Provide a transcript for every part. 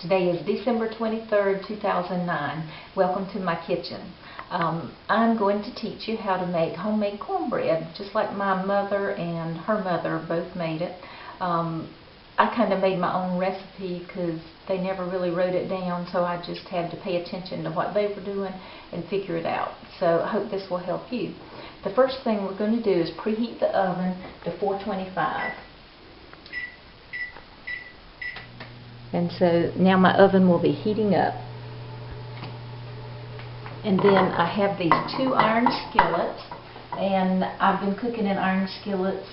Today is December 23rd, 2009. Welcome to my kitchen. I'm going to teach you how to make homemade cornbread, just like my mother and her mother both made it. I kind of made my own recipe because they never really wrote it down, so I just had to pay attention to what they were doing and figure it out. So I hope this will help you. The first thing we're going to do is preheat the oven to 425. And so now my oven will be heating up. And then I have these 2 iron skillets, and I've been cooking in iron skillets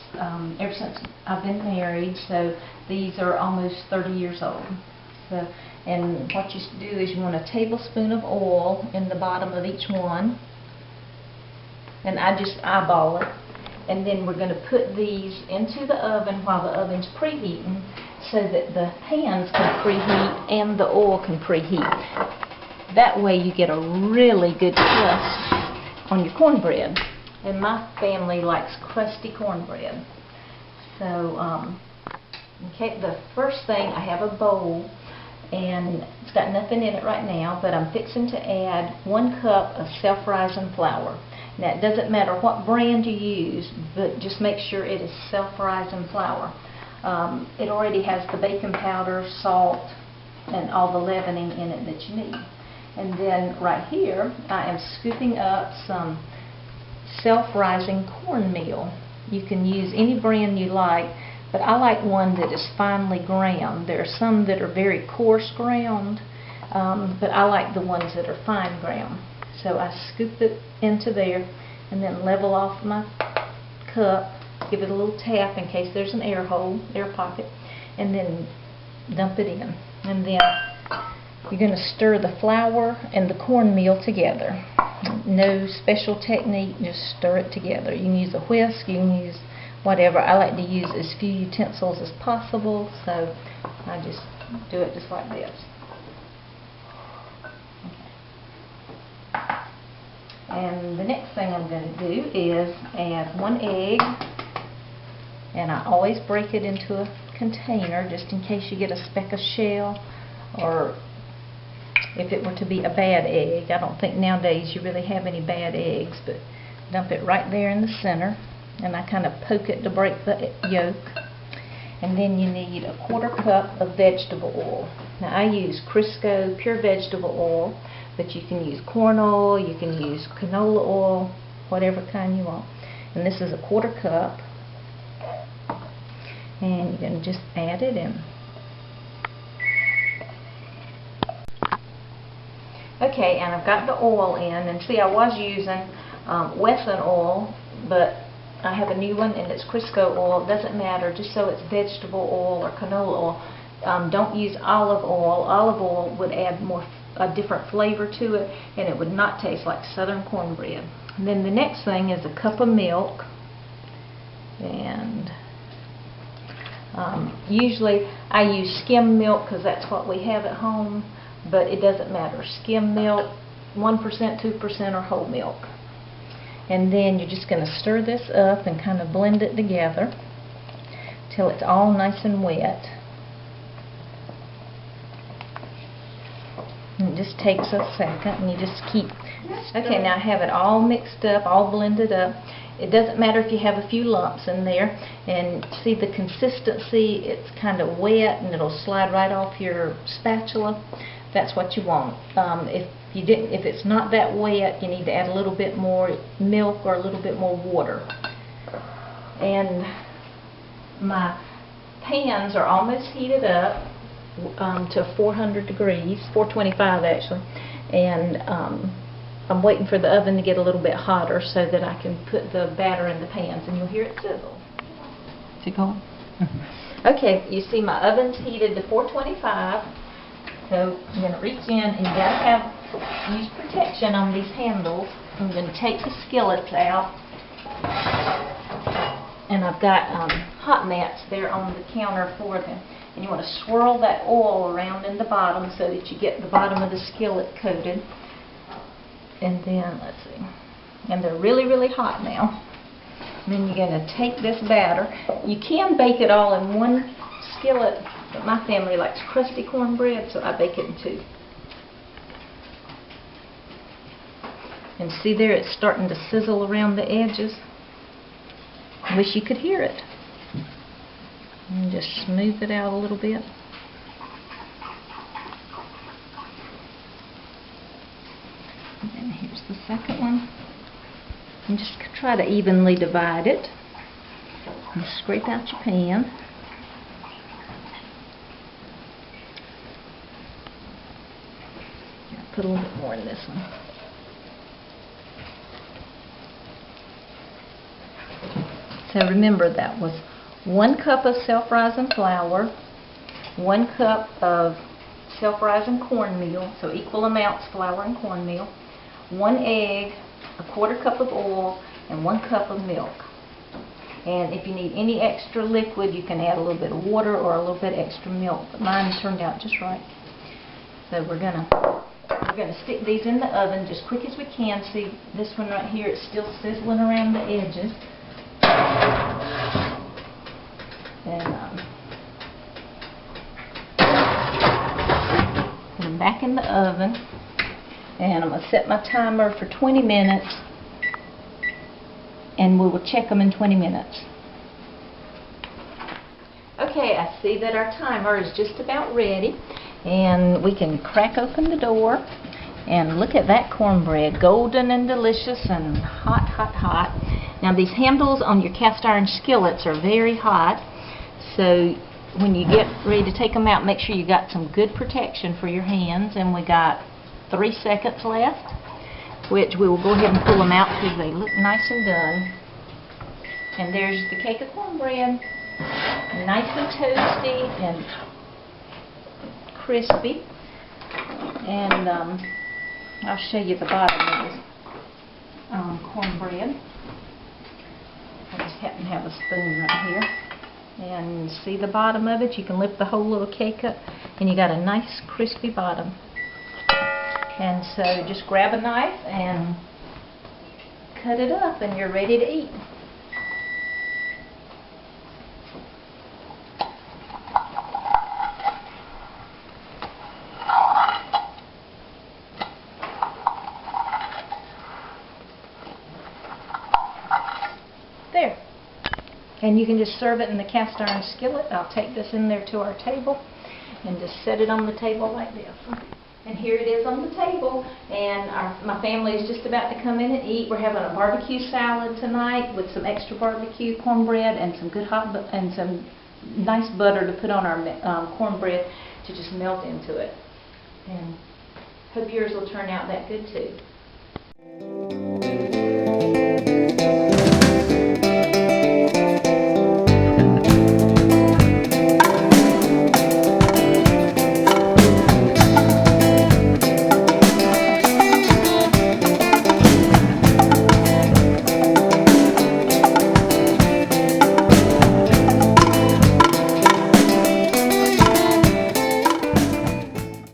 ever since I've been married, so these are almost 30 years old. So, and what you do is you want a tablespoon of oil in the bottom of each one, and I just eyeball it. And then we're going to put these into the oven while the oven's preheating, so that the pans can preheat and the oil can preheat. That way you get a really good crust on your cornbread. And my family likes crusty cornbread. So, okay, the first thing, I have a bowl, and it's got nothing in it right now, but I'm fixing to add 1 cup of self-rising flour. Now, it doesn't matter what brand you use, but just make sure it is self-rising flour. It already has the baking powder, salt, and all the leavening in it that you need. And then right here, I am scooping up some self-rising cornmeal. You can use any brand you like, but I like one that is finely ground. There are some that are very coarse ground, but I like the ones that are fine ground. So I scoop it into there and then level off my cup. Give it a little tap in case there's an air pocket, and then dump it in. And then you're going to stir the flour and the cornmeal together. No special technique, just stir it together. You can use a whisk, you can use whatever. I like to use as few utensils as possible, so I just do it just like this. Okay. And the next thing I'm going to do is add 1 egg. And I always break it into a container just in case you get a speck of shell, or if it were to be a bad egg. I don't think nowadays you really have any bad eggs, but dump it right there in the center, and I kind of poke it to break the yolk. And then you need a 1/4 cup of vegetable oil. Now I use Crisco pure vegetable oil, but you can use corn oil, you can use canola oil, whatever kind you want. And this is a 1/4 cup. And you're going to just add it in. Okay, and I've got the oil in, and see, I was using Wesson oil, but I have a new one, and it's Crisco oil. It doesn't matter, just so it's vegetable oil or canola oil. Don't use olive oil. Olive oil would add a different flavor to it, and it would not taste like southern cornbread. And then the next thing is a cup of milk, and usually I use skim milk because that's what we have at home, but it doesn't matter. Skim milk, 1%, 2%, or whole milk. And then you're just going to stir this up and kind of blend it together till it's all nice and wet. And it just takes a second, and you just keep. Okay, now I have it all mixed up, all blended up. It doesn't matter if you have a few lumps in there, and see the consistency, it's kind of wet and it'll slide right off your spatula. That's what you want. If it's not that wet, you need to add a little bit more milk or a little bit more water. And my pans are almost heated up to 400 degrees, 425 actually, and I'm waiting for the oven to get a little bit hotter so that I can put the batter in the pans, and you'll hear it sizzle. Is it going? Okay, you see my oven's heated to 425, so I'm going to reach in, and you got to use protection on these handles. I'm going to take the skillets out, and I've got hot mats there on the counter for them. And you want to swirl that oil around in the bottom so that you get the bottom of the skillet coated. And then, let's see, and they're really, really hot now. And then you're going to take this batter. You can bake it all in one skillet my family likes crusty cornbread, so I bake it in 2. And see there, it's starting to sizzle around the edges. I wish you could hear it. And just smooth it out a little bit. And here's the second one. And just try to evenly divide it. And scrape out your pan. Put a little bit more in this one. So remember, that was 1 cup of self-rising flour, 1 cup of self-rising cornmeal, so equal amounts flour and cornmeal, 1 egg, 1/4 cup of oil, and 1 cup of milk. And if you need any extra liquid, you can add a little bit of water or a little bit extra milk. But mine turned out just right. So we're gonna stick these in the oven just quick as we can. See this one right here, it's still sizzling around the edges. And put them back in the oven. And I'm going to set my timer for 20 minutes. And we will check them in 20 minutes. Okay, I see that our timer is just about ready. And we can crack open the door. And look at that cornbread, golden and delicious and hot, hot, hot. Now these handles on your cast iron skillets are very hot, so when you get ready to take them out, make sure you got some good protection for your hands. And we got 3 seconds left, which we will go ahead and pull them out because they look nice and done. And there's the cake of cornbread, nice and toasty and crispy. And I'll show you the bottom of this cornbread. I just happen to have a spoon right here. And see the bottom of it? You can lift the whole little cake up and you got a nice crispy bottom. And so just grab a knife and cut it up and you're ready to eat. There. And you can just serve it in the cast iron skillet. I'll take this in there to our table and just set it on the table like this. And here it is on the table, and my family is just about to come in and eat. We're having a barbecue salad tonight with some extra barbecue cornbread and some good hot and some nice butter to put on our cornbread to just melt into it. And hope yours will turn out that good too.